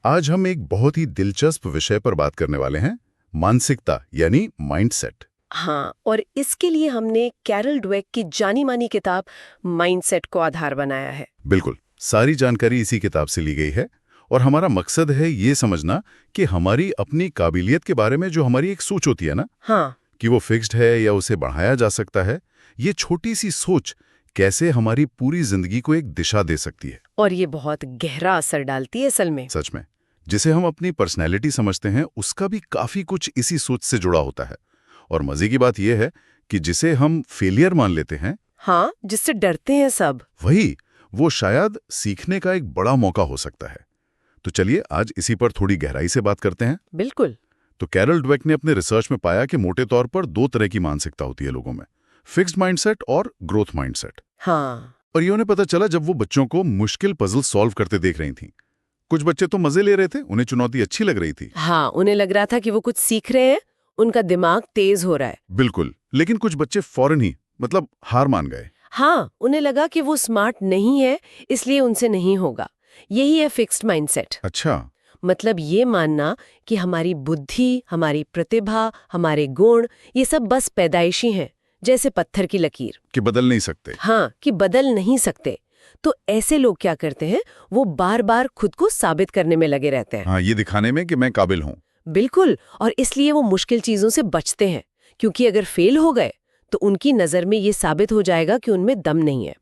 आज हम एक बहुत ही दिलचस्प विषय पर बात करने वाले हैं, मानसिकता यानी माइंडसेट। हाँ, और इसके लिए हमने कैरल ड्वेक की जानी मानी किताब माइंडसेट को आधार बनाया है। बिल्कुल, सारी जानकारी इसी किताब से ली गई है और हमारा मकसद है ये समझना कि हमारी अपनी काबिलियत के बारे में जो हमारी एक सोच होती है ना, हाँ, कि वो फिक्स्ड है या उसे बढ़ाया जा सकता है, ये छोटी सी सोच कैसे हमारी पूरी जिंदगी को एक दिशा दे सकती है। और ये बहुत गहरा असर डालती है असल में। सच में, जिसे हम अपनी पर्सनैलिटी समझते हैं उसका भी काफी कुछ इसी सोच से जुड़ा होता है। और मजे की बात यह है कि जिसे हम फेलियर मान लेते हैं, हाँ, जिससे डरते हैं सब। वो शायद सीखने का एक बड़ा मौका हो सकता है। तो चलिए आज इसी पर थोड़ी गहराई से बात करते हैं। बिल्कुल। तो कैरल ड्वेक ने अपने रिसर्च में पाया कि मोटे तौर पर 2 तरह की मानसिकता होती है लोगों में, फिक्स्ड माइंडसेट और ग्रोथ माइंडसेट। हाँ, और ये उन्हें पता चला जब वो बच्चों को मुश्किल पजल सॉल्व करते देख रही थीं। कुछ बच्चे तो मजे ले रहे थे, उन्हें चुनौती अच्छी लग रही थी। हाँ, उन्हें लग रहा था कि वो कुछ सीख रहे हैं, उनका दिमाग तेज हो रहा है। बिल्कुल, लेकिन कुछ बच्चे फौरन ही हार मान गए। हाँ, उन्हें लगा कि वो स्मार्ट नहीं है, इसलिए उनसे नहीं होगा। यही है फिक्स्ड माइंडसेट। अच्छा, मतलब ये मानना कि हमारी बुद्धि, हमारी प्रतिभा, हमारे गुण, ये सब बस पैदाइशी हैं, जैसे पत्थर की लकीर। कि बदल नहीं सकते। हाँ, कि बदल नहीं सकते। तो ऐसे लोग क्या करते हैं, वो बार बार खुद को साबित करने में लगे रहते हैं। हाँ, ये दिखाने में कि मैं काबिल हूँ। बिल्कुल, और इसलिए वो मुश्किल चीजों से बचते हैं, क्योंकि अगर फेल हो गए तो उनकी नजर में ये साबित हो जाएगा कि उनमें दम नहीं है।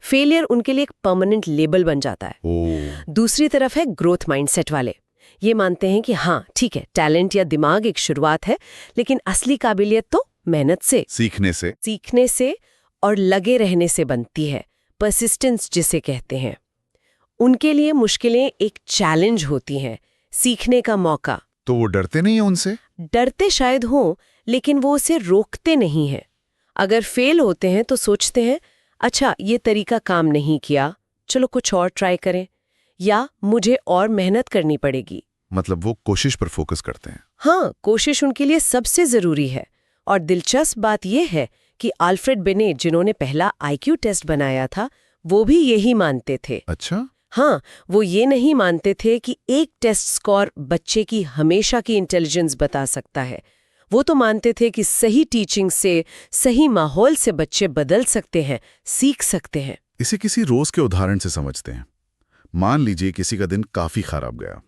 फेलियर उनके लिए एक परमानेंट लेबल बन जाता है। ओह, दूसरी तरफ है ग्रोथ माइंडसेट वाले। ये मानते हैं कि हाँ ठीक है, टैलेंट या दिमाग एक शुरुआत है, लेकिन असली काबिलियत तो मेहनत से, सीखने से और लगे रहने से बनती है, परसिस्टेंस जिसे कहते हैं। उनके लिए मुश्किलें एक चैलेंज होती हैं, सीखने का मौका। तो वो डरते नहीं है उनसे? डरते शायद हों, लेकिन वो उसे रोकते नहीं हैं। अगर फेल होते हैं तो सोचते हैं, अच्छा ये तरीका काम नहीं किया, चलो कुछ और ट्राई करें, या मुझे और मेहनत करनी पड़ेगी। मतलब वो कोशिश पर फोकस करते हैं। हाँ, कोशिश उनके लिए सबसे जरूरी है। और दिलचस्प बात यह है कि अल्फ्रेड बिनेट, जिन्होंने पहला आईक्यू टेस्ट बनाया था, वो भी यही मानते थे। अच्छा, हाँ, वो ये नहीं मानते थे कि एक टेस्ट स्कोर बच्चे की हमेशा की इंटेलिजेंस बता सकता है। वो तो मानते थे कि सही टीचिंग से, सही माहौल से बच्चे बदल सकते हैं, सीख सकते हैं। इसे किसी रोज के उदाहरण से समझते हैं। मान लीजिए किसी का दिन काफी खराब गया।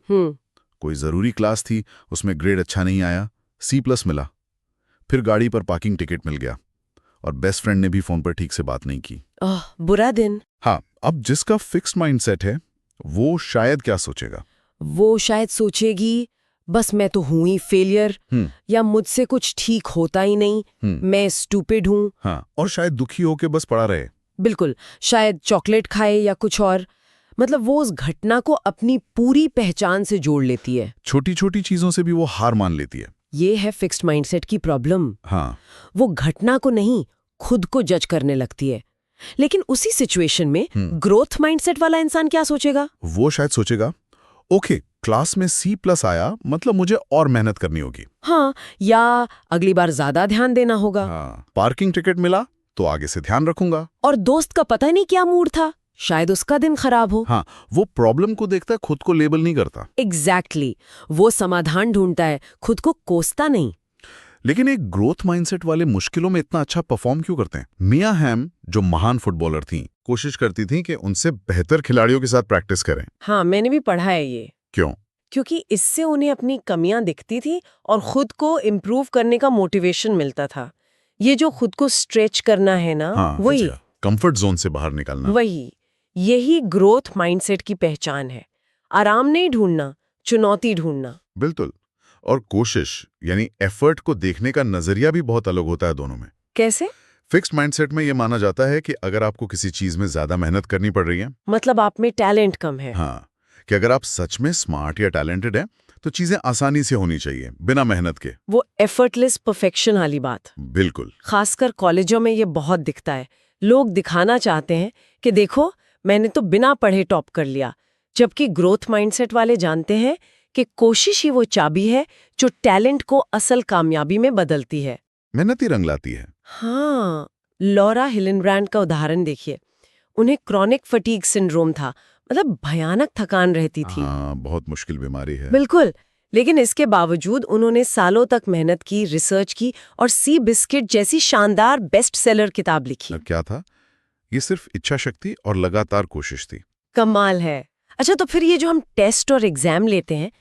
कोई जरूरी क्लास थी, उसमें ग्रेड अच्छा नहीं आया, C+ मिला। फिर गाड़ी पर पार्किंग टिकट मिल गया और बेस्ट फ्रेंड ने भी फोन पर ठीक से बात नहीं की। बुरा दिन। हाँ, अब जिसका फिक्स्ड माइंडसेट है वो शायद क्या सोचेगा? वो शायद सोचेगी, बस मैं तो हूं ही फेलियर, या मुझसे कुछ ठीक होता ही नहीं, मैं स्टूपिड हूं। हाँ, और शायद दुखी होके बस पड़ा रहे। बिल्कुल, शायद चॉकलेट खाए या कुछ और। मतलब वो उस घटना को अपनी पूरी पहचान से जोड़ लेती है। छोटी छोटी चीजों से भी वो हार मान लेती है। ये है फिक्स्ड माइंडसेट की प्रॉब्लम। हाँ, वो घटना को नहीं, खुद को जज करने लगती है। लेकिन उसी सिचुएशन में ग्रोथ माइंडसेट वाला इंसान क्या सोचेगा? वो शायद सोचेगा, ओके, क्लास में C+ आया, मतलब मुझे और मेहनत करनी होगी। हाँ, या अगली बार ज्यादा ध्यान देना होगा। हाँ, पार्किंग टिकट मिला तो आगे से ध्यान रखूंगा। और दोस्त का पता नहीं क्या मूड था, शायद उसका दिन खराब हो। हाँ, वो प्रॉब्लम को देखता है, खुद को लेबल नहीं करता। एग्जैक्टली, वो समाधान ढूंढता है, खुद को कोसता नहीं। लेकिन एक ग्रोथ माइंडसेट वाले मुश्किलों में इतना अच्छा परफॉर्म क्यों करते हैं? मिया हैम, जो महान फुटबॉलर थीं, कोशिश करती थीं कि उनसे बेहतर खिलाड़ियों के साथ प्रैक्टिस करें। हाँ, मैंने भी पढ़ा है ये। क्यों? क्योंकि इससे उन्हें अपनी कमियां दिखती थी और खुद को इम्प्रूव करने का मोटिवेशन मिलता था। ये जो खुद को स्ट्रेच करना है ना, हाँ, वही कंफर्ट जोन से बाहर निकलना, यही ग्रोथ माइंडसेट की पहचान है। आराम नहीं ढूंढना, चुनौती ढूंढना। बिल्कुल। और कोशिश यानी एफर्ट को देखने का नजरिया भी बहुत अलग होता है दोनों में। कैसे? फिक्स्ड माइंडसेट में यह माना जाता है कि अगर आपको किसी चीज में ज्यादा मेहनत करनी पड़ रही है, मतलब आप में टैलेंट कम है। हाँ, कि अगर आप सच में स्मार्ट या टैलेंटेड हैं, तो चीजें आसानी से होनी चाहिए, बिना मेहनत के। वो एफर्टलेस परफेक्शन वाली बात। बिल्कुल। खासकर कॉलेजों में ये बहुत दिखता है। लोग दिखाना चाहते हैं कि देखो, मैंने तो बिना पढ़े टॉप कर लिया, जबकि ग्रोथ माइंडसेट वाले जानते हैं कि कोशिश ही वो चाबी है जो टैलेंट को असल कामयाबी में बदलती है। मेहनत ही रंग लाती है। हाँ, लॉरा हिलेनब्रैंड का उदाहरण देखिए। उन्हें क्रॉनिक फटीग सिंड्रोम था, मतलब भयानक थकान रहती थी। हाँ, बहुत मुश्किल बीमारी है। बिल्कुल। लेकिन इसके बावजूद उन्होंने सालों तक मेहनत की, रिसर्च की और सी बिस्किट जैसी शानदार बेस्ट सेलर किताब लिखी। और क्या था? ये सिर्फ इच्छा शक्ति और लगातार कोशिश थी। कमाल है। अच्छा, तो फिर ये जो हम टेस्ट और एग्जाम लेते हैं,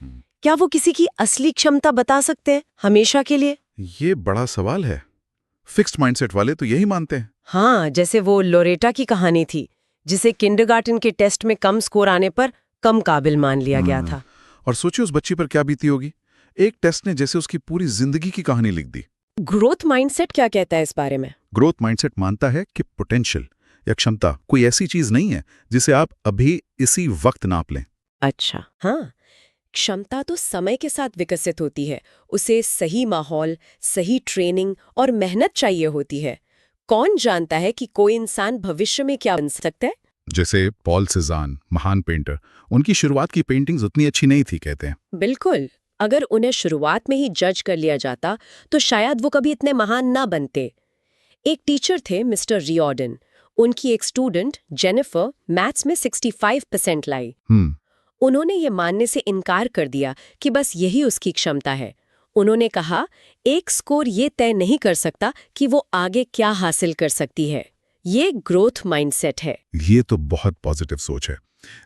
क्या वो किसी की असली क्षमता बता सकते हैं हमेशा के लिए? ये बड़ा सवाल है। फिक्स्ड माइंडसेट वाले तो यही मानते हैं। हाँ, जैसे वो लोरेटा की कहानी थी, जिसे किंडरगार्टन के टेस्ट में कम स्कोर आने पर कम काबिल मान लिया गया था। और सोचिए उस बच्ची पर क्या बीती होगी। एक टेस्ट ने जैसे उसकी पूरी जिंदगी की कहानी लिख दी। ग्रोथ माइंडसेट क्या कहता है इस बारे में? ग्रोथ माइंडसेट मानता है कि पोटेंशियल या क्षमता कोई ऐसी चीज नहीं है जिसे आप अभी इसी वक्त नाप लें। अच्छा, हाँ, क्षमता तो समय के साथ विकसित होती है। उसे सही माहौल, सही ट्रेनिंग और मेहनत चाहिए होती है। कौन जानता है कि कोई इंसान भविष्य में क्या बन सकता है? जैसे पॉल सेजान, महान पेंटर, उनकी शुरुआत की पेंटिंग्स उतनी अच्छी नहीं थी, कहते हैं। बिल्कुल। अगर उन्हें शुरुआत में ही जज कर लिया जाता तो शायद वो कभी इतने महान ना बनते। एक टीचर थे मिस्टर रियॉर्डन। उनकी एक स्टूडेंट जेनिफर मैथ्स में 65% लाई। उन्होंने ये मानने से इनकार कर दिया कि बस यही उसकी क्षमता है। उन्होंने कहा, एक स्कोर ये तय नहीं कर सकता कि वो आगे क्या हासिल कर सकती है। ये ग्रोथ माइंडसेट है। ये तो बहुत पॉजिटिव सोच है।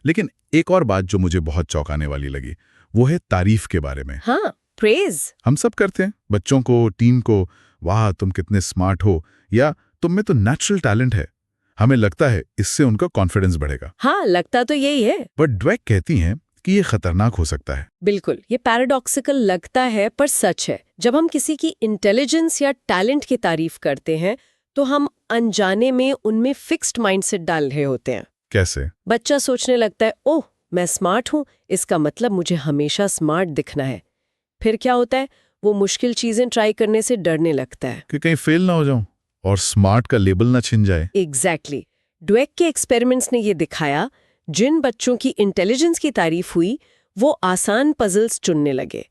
लेकिन एक और बात जो मुझे बहुत चौंकाने वाली लगी, वो है तारीफ के बारे में। हाँ, प्रेज। हम सब करते हैं, बच्चों को, टीम को, वाह तुम कितने स्मार्ट हो, या तुम में तो नेचुरल टैलेंट है। हमें लगता है इससे उनका कॉन्फिडेंस बढ़ेगा। हाँ, लगता तो यही है। पर ड्वेक कहती हैं कि ये खतरनाक हो सकता है। बिल्कुल, ये पैराडॉक्सिकल लगता है पर सच है। जब हम किसी की इंटेलिजेंस या टैलेंट की तारीफ करते हैं तो हम अनजाने में उनमें फिक्स्ड माइंडसेट डाल रहे होते हैं। कैसे? बच्चा सोचने लगता है, ओह मैं स्मार्ट हूँ, इसका मतलब मुझे हमेशा स्मार्ट दिखना है। फिर क्या होता है, वो मुश्किल चीजें ट्राई करने से डरने लगता है कि कहीं फेल ना हो जाऊं और स्मार्ट का लेबल ना छिन जाए। एग्जैक्टली। ड्वेक के एक्सपेरिमेंट्स ने ये दिखाया, जिन बच्चों की इंटेलिजेंस की तारीफ हुई वो आसान पजल्स चुनने लगे,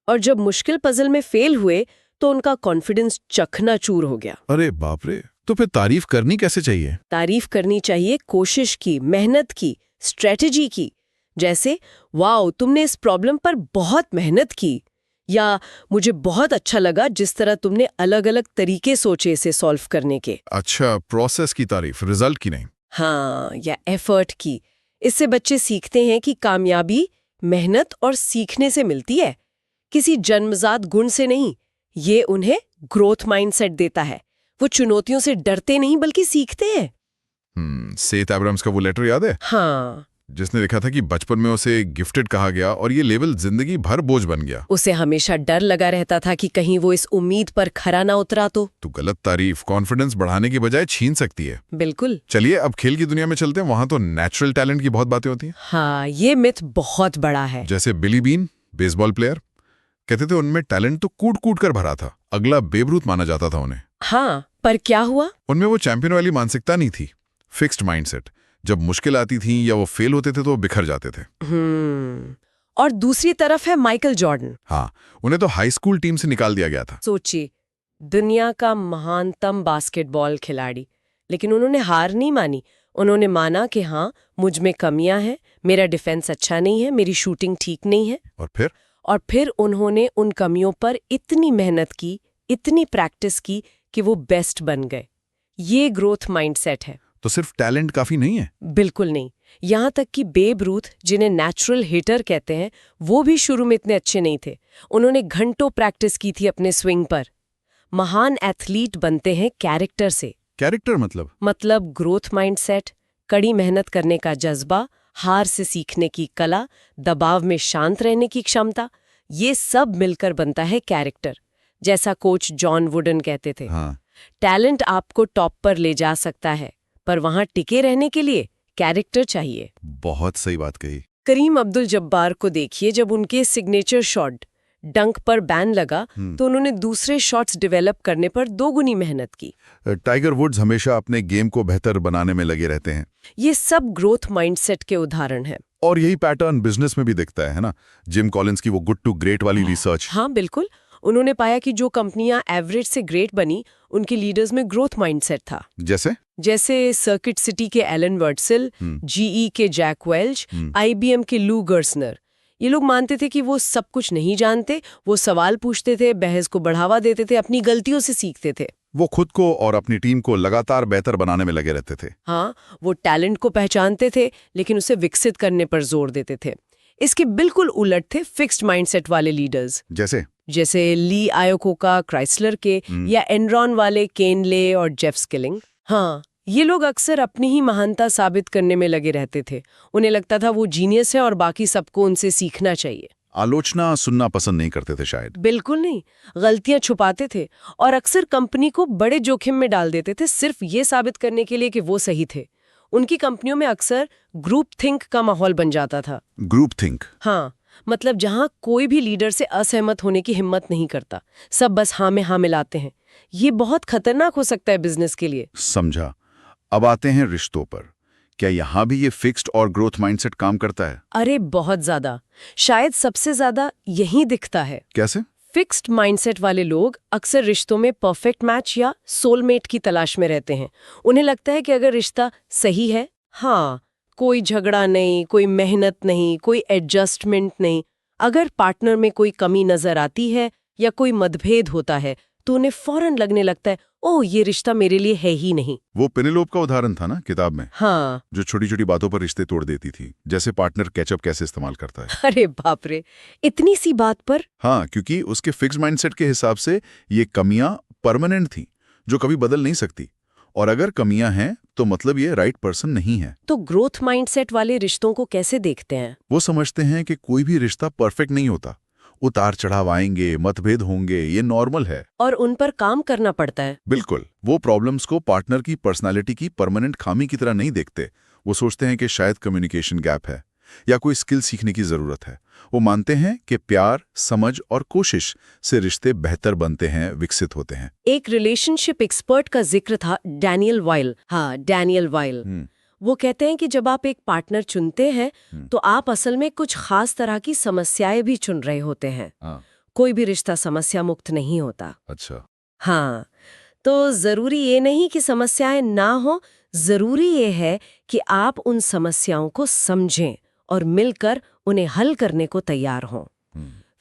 और जब मुश्किल पजल में फेल हुए तो उनका कॉन्फिडेंस चकनाचूर हो गया। अरे बाप रे! तो फिर तारीफ करनी कैसे चाहिए? तारीफ करनी चाहिए कोशिश की, मेहनत की, स्ट्रेटजी की। जैसे, वाओ तुमने इस प्रॉब्लम पर बहुत मेहनत की, या मुझे बहुत अच्छा लगा जिस तरह तुमने अलग अलग तरीके सोचे इसे सॉल्व करने के। अच्छा, प्रोसेस की तारीफ, रिजल्ट की नहीं। हाँ, या एफर्ट की। इससे बच्चे सीखते हैं कि कामयाबी मेहनत और सीखने से मिलती है, किसी जन्मजात गुण से नहीं। ये उन्हें ग्रोथ माइंडसेट देता है। वो चुनौतियों से डरते नहीं बल्कि सीखते हैं। सेथ एब्राम्स का वो लेटर याद है? हाँ, जिसने लिखा था कि बचपन में उसे गिफ्टेड कहा गया और ये लेवल जिंदगी भर बोझ बन गया। उसे हमेशा डर लगा रहता था कि कहीं वो इस उम्मीद पर खरा ना उतरा तो गलत तारीफ कॉन्फिडेंस बढ़ाने की बजाय छीन सकती है। बिल्कुल। चलिए अब खेल की दुनिया में चलते हैं। वहां तो नेचुरल टैलेंट की बहुत बातें होती हैं। हाँ, ये मिथ बहुत बड़ा है। जैसे बिली बीन, बेसबॉल प्लेयर, कहते थे उनमें टैलेंट तो कूट कूट कर भरा था, अगला बेब रूथ माना जाता था उन्हें। हाँ, पर क्या हुआ? उनमें वो चैंपियन वाली मानसिकता नहीं थी, फिक्स्ड माइंडसेट। जब मुश्किल आती थी या वो फेल होते थे तो वो बिखर जाते थे। और दूसरी तरफ है माइकल जॉर्डन। हाँ, उन्हें तो हाई स्कूल टीम से निकाल दिया गया था। सोचिए, दुनिया का महानतम बास्केटबॉल खिलाड़ी, लेकिन उन्होंने हार नहीं मानी। उन्होंने माना कि हाँ, मुझ में कमियां हैं, मेरा डिफेंस अच्छा नहीं है, मेरी शूटिंग ठीक नहीं है। और फिर उन्होंने उन कमियों पर इतनी मेहनत की, इतनी प्रैक्टिस की कि वो बेस्ट बन गए। ये ग्रोथ माइंडसेट है। तो सिर्फ टैलेंट काफी नहीं है? बिल्कुल नहीं। यहाँ तक कि बेब रूथ, जिन्हें नेचुरल हिटर कहते हैं, वो भी शुरू में इतने अच्छे नहीं थे। उन्होंने घंटों प्रैक्टिस की थी अपने स्विंग पर। महान एथलीट बनते हैं कैरेक्टर से। कैरेक्टर मतलब ग्रोथ माइंडसेट, कड़ी मेहनत करने का जज्बा, हार से सीखने की कला, दबाव में शांत रहने की क्षमता, ये सब मिलकर बनता है कैरेक्टर। जैसा कोच जॉन वुडन कहते थे, टैलेंट आपको टॉप पर ले जा सकता है, पर वहां टिके रहने के लिए कैरेक्टर चाहिए। बहुत सही बात कही। करीम अब्दुल जब्बार को देखिए, जब उनके सिग्नेचर शॉट डंक पर बैन लगा तो उन्होंने दूसरे शॉट्स डेवलप करने पर दोगुनी मेहनत की। टाइगर वुड्स हमेशा अपने गेम को बेहतर बनाने में लगे रहते हैं। ये सब ग्रोथ माइंडसेट के उदाहरण हैं। और यही पैटर्न बिजनेस में भी दिखता है ना? जिम कॉलिंस की वो गुड टू ग्रेट वाली रिसर्च। हाँ बिल्कुल। उन्होंने पाया कि जो कंपनियां एवरेज से ग्रेट बनी उनके लीडर्स में ग्रोथ माइंडसेट था। जैसे सर्किट सिटी के एलन वर्टसिल, जीई के जैक वेल्च, आईबीएम के लू गर्सनर। ये लोग मानते थे कि वो सब कुछ नहीं जानते, वो सवाल पूछते थे, बहस को बढ़ावा देते थे, अपनी गलतियों से सीखते थे। वो खुद को और अपनी टीम को लगातार बेहतर बनाने में लगे रहते थे। हाँ, वो टैलेंट को पहचानते थे लेकिन उसे विकसित करने पर जोर देते थे। इसके बिल्कुल उलट थे फिक्स्ड माइंडसेट वाले लीडर्स, जैसे ली आयोकोका क्राइसलर के, या एनरॉन वाले केन ले और जेफ स्किलिंग। हाँ, ये लोग अक्सर अपनी ही महानता साबित करने में लगे रहते थे। उन्हें लगता था वो जीनियस है और बाकी सबको उनसे सीखना चाहिए। आलोचना सुनना पसंद नहीं करते थे शायद। बिल्कुल नहीं, गलतियां छुपाते थे और अक्सर कंपनी को बड़े जोखिम में डाल देते थे सिर्फ ये साबित करने के लिए कि वो सही थे। उनकी कंपनियों में अक्सर ग्रुप थिंक का माहौल बन जाता था। Group think? हाँ, मतलब जहां कोई भी लीडर से असहमत होने की हिम्मत नहीं करता, सब बस हाँ में हाँ मिलाते हैं। ये बहुत खतरनाक हो सकता है बिजनेस के लिए। समझा। अब आते हैं रिश्तों पर। क्या यहाँ भी ये फिक्स्ड और ग्रोथ माइंडसेट काम करता है? अरे बहुत ज्यादा, शायद सबसे ज्यादा यही दिखता है। कैसे? फिक्स्ड माइंडसेट वाले लोग अक्सर रिश्तों में परफेक्ट मैच या सोलमेट की तलाश में रहते हैं। उन्हें लगता है कि अगर रिश्ता सही है, हाँ, कोई झगड़ा नहीं, कोई मेहनत नहीं, कोई एडजस्टमेंट नहीं, अगर पार्टनर में कोई कमी नजर आती है या कोई मतभेद होता है तो उन्हें फौरन लगने लगता है, ओह ये रिश्ता मेरे लिए है ही नहीं। वो पेनेलोप का उदाहरण था ना किताब में? हाँ, जो छोटी छोटी बातों पर रिश्ते तोड़ देती थी, जैसे पार्टनर केचप कैसे इस्तेमाल करता है। अरे बाप रे, इतनी सी बात पर? हाँ, क्योंकि उसके फिक्स्ड माइंडसेट के हिसाब से ये कमियां परमानेंट थी, जो कभी बदल नहीं सकती, और अगर कमियां हैं तो मतलब ये राइट पर्सन नहीं है। तो ग्रोथ माइंडसेट वाले रिश्तों को कैसे देखते हैं? वो समझते हैं कि कोई भी रिश्ता परफेक्ट नहीं होता, उतार चढ़ाव आएंगे, मतभेद होंगे, ये नॉर्मल है और उन पर काम करना पड़ता है। बिल्कुल। वो प्रॉब्लम्स को पार्टनर की पर्सनालिटी की परमानेंट खामी की तरह नहीं देखते। वो सोचते हैं कि शायद कम्युनिकेशन गैप है या कोई स्किल सीखने की जरूरत है। वो मानते हैं कि प्यार, समझ और कोशिश से रिश्ते बेहतर बनते हैं, विकसित होते हैं। एक रिलेशनशिप एक्सपर्ट का जिक्र था, डैनियल वाइल। हाँ, डैनियल वाइल। वो कहते हैं कि जब आप एक पार्टनर चुनते हैं तो आप असल में कुछ खास तरह की समस्याएं भी चुन रहे होते हैं। कोई भी रिश्ता समस्या मुक्त नहीं होता। अच्छा। हाँ, तो जरूरी ये नहीं कि समस्याएं ना हो, जरूरी ये है कि आप उन समस्याओं को समझें और मिलकर उन्हें हल करने को तैयार हों।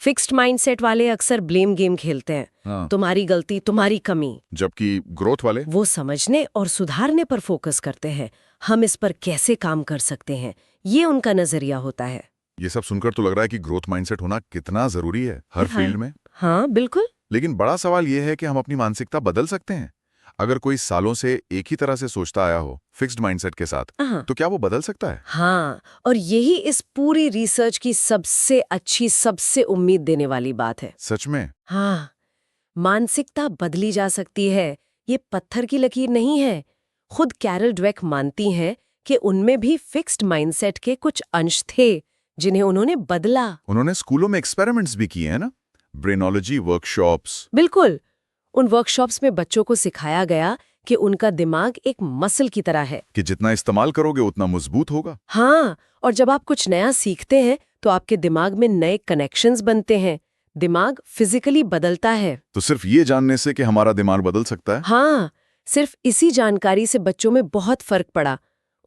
फिक्स्ड माइंडसेट वाले अक्सर ब्लेम गेम खेलते हैं, तुम्हारी गलती, तुम्हारी कमी। जबकि ग्रोथ वाले वो समझने और सुधारने पर फोकस करते हैं, हम इस पर कैसे काम कर सकते हैं, ये उनका नजरिया होता है। ये सब सुनकर तो लग रहा है कि ग्रोथ माइंडसेट होना कितना जरूरी है हर फील्ड में। हाँ, बिल्कुल। लेकिन बड़ा सवाल ये है कि हम अपनी मानसिकता बदल सकते हैं? अगर कोई सालों से एक ही तरह से सोचता आया हो फिक्स्ड माइंडसेट के साथ, तो क्या वो बदल सकता है? हाँ, और यही इस पूरी रिसर्च की सबसे अच्छी, सबसे उम्मीद देने वाली बात है। सच में? हाँ, मानसिकता बदली जा सकती है, ये पत्थर की लकीर नहीं है। खुद कैरल ड्वेक मानती हैं कि उनमें भी फिक्स्ड माइंडसेट के कुछ अंश थे जिन्हें उन्होंने बदला। उन्होंने स्कूलों में एक्सपेरिमेंट्स भी किए हैं ना, ब्रेनोलॉजी वर्कशॉप्स। बिल्कुल। उन वर्कशॉप्स में बच्चों को सिखाया गया कि उनका दिमाग एक मसल की तरह है, कि जितना इस्तेमाल करोगे उतना मजबूत होगा। हाँ, और जब आप कुछ नया सीखते हैं तो आपके दिमाग में नए कनेक्शंस बनते हैं, दिमाग फिजिकली बदलता है। तो सिर्फ ये जानने से कि हमारा दिमाग बदल सकता है? हाँ, सिर्फ इसी जानकारी से बच्चों में बहुत फर्क पड़ा।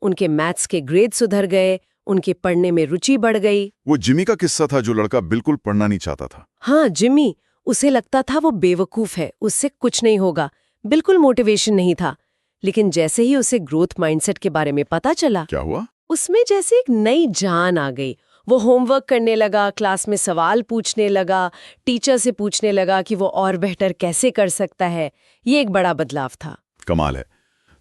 उनके मैथ्स के ग्रेड सुधर गए, उनके पढ़ने में रुचि बढ़ गई। वो जिमी का किस्सा था, जो लड़का बिल्कुल पढ़ना नहीं चाहता था। हाँ, जिमी, उसे लगता था वो बेवकूफ है, उससे कुछ नहीं होगा, बिल्कुल मोटिवेशन नहीं था। लेकिन जैसे ही उसे ग्रोथ माइंडसेट के बारे में पता चला, क्या हुआ? उसमें जैसे एक नई जान आ गई। वो होमवर्क करने लगा, क्लास में सवाल पूछने लगा, टीचर से पूछने लगा कि वो और बेहतर कैसे कर सकता है। ये एक बड़ा बदलाव था। कमाल है।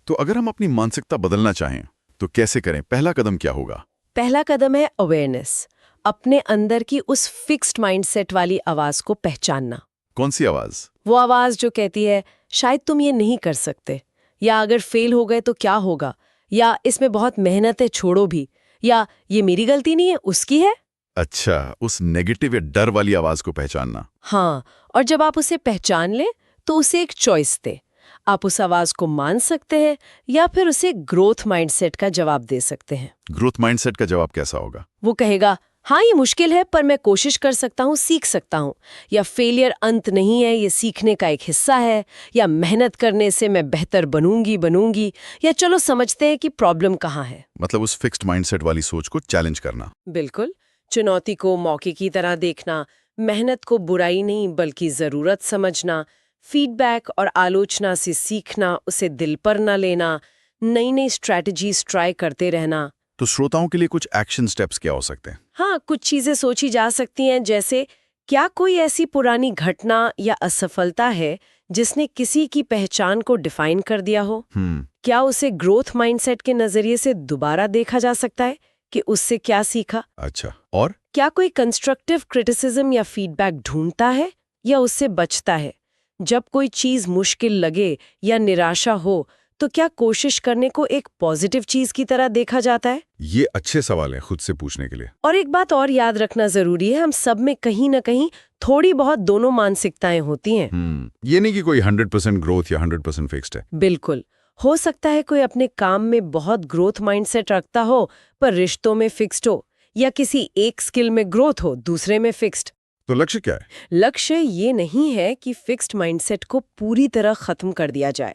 तो अगर हम अपनी मानसिकता बदलना चाहें तो कैसे करें? पहला कदम क्या होगा? पहला कदम है अवेयरनेस, अपने अंदर की उस फिक्स्ड माइंडसेट वाली आवाज को पहचानना। कौन सी आवाज? वो आवाज जो कहती है शायद तुम ये नहीं कर सकते, या अगर फेल हो गए तो क्या होगा, या इसमें बहुत मेहनत है, छोड़ो भी, या ये मेरी गलती नहीं है, उसकी है। अच्छा, उस नेगेटिव या डर वाली आवाज को पहचानना। हाँ, और जब आप उसे पहचान लें तो उसे एक चॉइस दे। आप उस आवाज को मान सकते हैं या फिर उसे ग्रोथ माइंडसेट का जवाब दे सकते हैं। ग्रोथ माइंडसेट का जवाब कैसा होगा? वो कहेगा, हाँ ये मुश्किल है पर मैं कोशिश कर सकता हूँ, सीख सकता हूँ, या फेलियर अंत नहीं है, ये सीखने का एक हिस्सा है, या मेहनत करने से मैं बेहतर बनूंगी, या चलो समझते हैं कि प्रॉब्लम कहाँ है। मतलब उस फिक्स्ड माइंडसेट वाली सोच को चैलेंज करना। बिल्कुल, चुनौती को मौके की तरह देखना, मेहनत को बुराई नहीं बल्कि जरूरत समझना, फीडबैक और आलोचना से सीखना, उसे दिल पर न लेना, नई नई स्ट्रैटेजीज ट्राई करते रहना। तो श्रोताओं के लिए कुछ एक्शन स्टेप्स क्या हो सकते हैं? हाँ, कुछ चीजें सोची जा सकती हैं, जैसे क्या कोई ऐसी पुरानी घटना या असफलता है जिसने किसी की पहचान को डिफाइन कर दिया हो? क्या उसे ग्रोथ माइंडसेट के नजरिए से दोबारा देखा जा सकता है कि उससे क्या सीखा? अच्छा, और क्या कोई कंस्ट्रक्टिव क्रिटिसिज्म या फीडबैक ढूंढता है या उससे बचता है? जब कोई चीज मुश्किल लगे या निराशा हो तो क्या कोशिश करने को एक पॉजिटिव चीज की तरह देखा जाता है? ये अच्छे सवाल हैं खुद से पूछने के लिए। और एक बात और याद रखना जरूरी है, हम सब में कहीं ना कहीं थोड़ी बहुत दोनों मानसिकताएं होती हैं। ये नहीं कि कोई 100% ग्रोथ या 100% फिक्स्ड है। बिल्कुल, हो सकता है कोई अपने काम में बहुत ग्रोथ माइंडसेट रखता हो पर रिश्तों में फिक्स्ड हो, या किसी एक स्किल में ग्रोथ हो दूसरे में फिक्स्ड। तो लक्ष्य क्या है? लक्ष्य ये नहीं है कि फिक्स्ड माइंडसेट को पूरी तरह खत्म कर दिया जाए,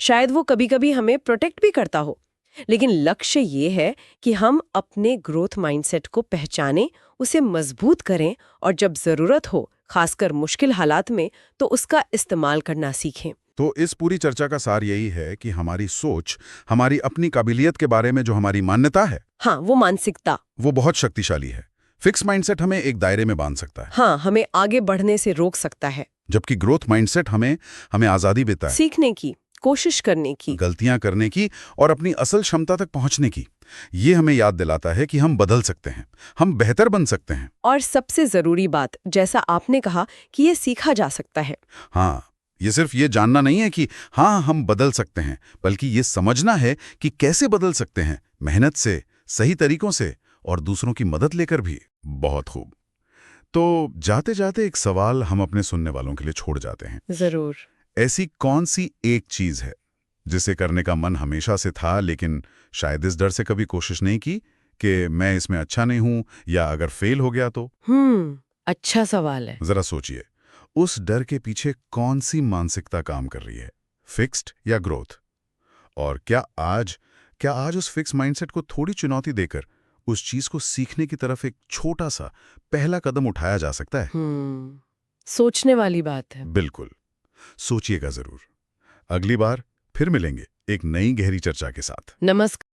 शायद वो कभी-कभी हमें प्रोटेक्ट भी करता हो, लेकिन लक्ष्य ये है कि हम अपने ग्रोथ माइंडसेट को पहचानें, उसे मजबूत करें और जब जरूरत हो, खासकर मुश्किल हालात में, तो उसका इस्तेमाल करना सीखें। तो इस पूरी चर्चा का सार यही है कि हमारी सोच, हमारी अपनी काबिलियत के बारे में जो हमारी मान्यता है, हाँ, वो मानसिकता, वो बहुत शक्तिशाली है। फिक्स माइंडसेट हमें एक दायरे में बांध सकता है। हाँ, हमें आगे बढ़ने से रोक सकता है, जबकि ग्रोथ माइंडसेट हमें आजादी देता है, सीखने की, कोशिश करने की, गलतियां करने की और अपनी असल क्षमता तक पहुंचने की। ये हमें याद दिलाता है कि हम बदल सकते हैं, हम बेहतर बन सकते हैं। और सबसे जरूरी बात, जैसा आपने कहा कि ये सीखा जा सकता है। हाँ, ये सिर्फ ये जानना नहीं है कि हाँ हम बदल सकते हैं, बल्कि ये समझना है कि कैसे बदल सकते हैं, मेहनत से, सही तरीकों से और दूसरों की मदद लेकर भी। बहुत खूब। तो जाते जाते एक सवाल हम अपने सुनने वालों के लिए छोड़ जाते हैं। जरूर। ऐसी कौन सी एक चीज है जिसे करने का मन हमेशा से था, लेकिन शायद इस डर से कभी कोशिश नहीं की कि मैं इसमें अच्छा नहीं हूं या अगर फेल हो गया तो? अच्छा सवाल है। जरा सोचिए, उस डर के पीछे कौन सी मानसिकता काम कर रही है, फिक्स्ड या ग्रोथ? और क्या आज उस फिक्स माइंडसेट को थोड़ी चुनौती देकर उस चीज को सीखने की तरफ एक छोटा सा पहला कदम उठाया जा सकता है? सोचने वाली बात है। बिल्कुल, सोचिएगा जरूर। अगली बार फिर मिलेंगे एक नई गहरी चर्चा के साथ। नमस्कार।